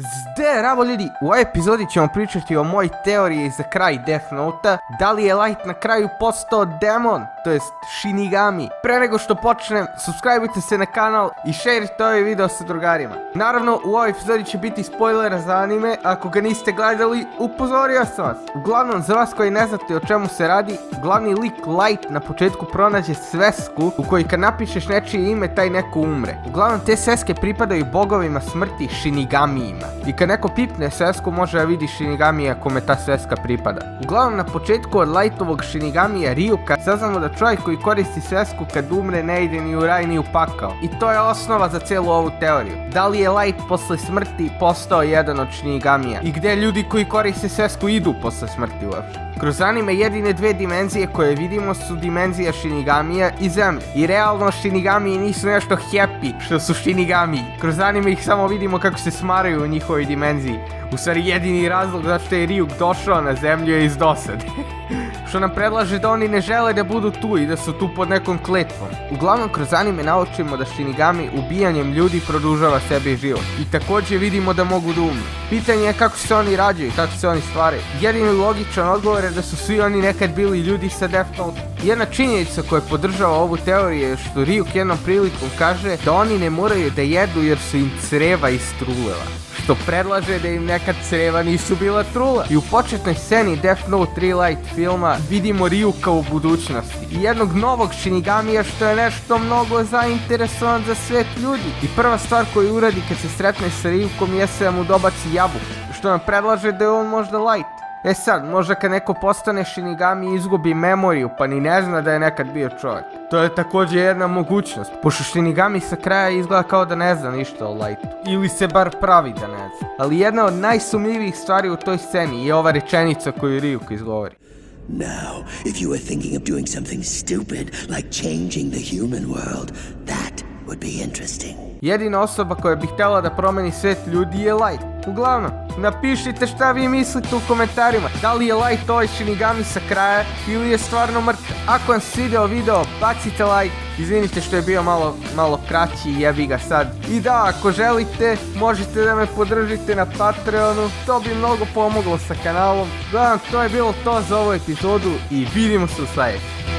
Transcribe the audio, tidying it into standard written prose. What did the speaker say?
Zdravo ljudi, u ovoj epizodi ćemo pričati o mojoj teoriji za kraj Death Note-a. Da li je Light na kraju postao demon, to jest Shinigami. Pre nego što počnem, subscribeujte se na kanal i šerite ovaj video sa drugarima. Naravno, u ovoj epizodi će biti spoilera za anime, ako ga niste gledali, upozorio sam vas. Uglavnom, za vas koji ne znate o čemu se radi, glavni lik Light na početku pronađe svesku u kojoj kad napišeš nečije ime, taj neko umre. Uglavnom, te sveske pripadaju bogovima smrti Shinigamijima. I kad neko pipne svesku, može da vidi Shinigamija kome ta sveska pripada. Uglavnom, na početku od Lightovog Shinigamija Ryuka saznamo da čovjek koji koristi svesku kad umre ne ide ni u raj ni u pakao. I to je osnova za cijelu ovu teoriju. Da li je Light posle smrti postao jedan od Shinigamija? I gdje ljudi koji koriste svesku idu posle smrti uopšte? Kroz anime jedine dve dimenzije koje vidimo su dimenzija Shinigamija i zemlje. I realno Shinigamiji nisu nešto happy što su Shinigamiji. Kroz anime ih samo vidimo kako se smaraju u njihovoj dimenziji. U stvari jedini razlog zašto je Ryuk došao na zemlju je iz dosade. Što nam predlaže da oni ne žele da budu tu i da su tu pod nekom kletvom. Uglavnom, kroz anime naučimo da Shinigami ubijanjem ljudi produžava sebi život. I također vidimo da mogu da umru. Pitanje je kako se oni rađaju i kako se oni stvaraju. Jedini logičan odgovor je da su svi oni nekad bili ljudi sa Death Note. Jedna činjenica koja podržava ovu teoriju je što Ryuk jednom prilikom kaže da oni ne moraju da jedu jer su im creva istrulela. Što predlaže da im nekad creva nisu bila trula. I u početnoj sceni Death Note 3 Light filma vidimo Ryuka u budućnosti i jednog novog Shinigamija što je nešto mnogo zainteresovan za svet ljudi. I prva stvar koju uradi kad se sretne sa Ryukom jeste da mu dobaci jabuku, što nam predlaže da je on možda Light. E sad, možda kad neko postane Shinigami izgubi memoriju pa ni ne zna da je nekad bio čovjek. To je također jedna mogućnost, pošto Shinigami sa kraja izgleda kao da ne zna ništa o Lightu. Ili se bar pravi da ne zna. Ali jedna od najsumljivijih stvari u toj sceni je ova rečenica koju Ryuk izgovori. Now, if you were thinking of doing something stupid, like changing the human world, that would be interesting. Jedina osoba koja bi htjela da promeni svet ljudi je Light. Uglavnom, napišite šta vi mislite u komentarima. Da li je Light ovaj Shinigami sa kraja ili je stvarno mrtav. Ako vam se svidio video, bacite like. Izvinite što je bio malo kraći, jebi ga sad. I da, ako želite, možete da me podržite na Patreonu. To bi mnogo pomoglo sa kanalom. Uglavnom, to je bilo to za ovu epizodu i vidimo se u sljedećem.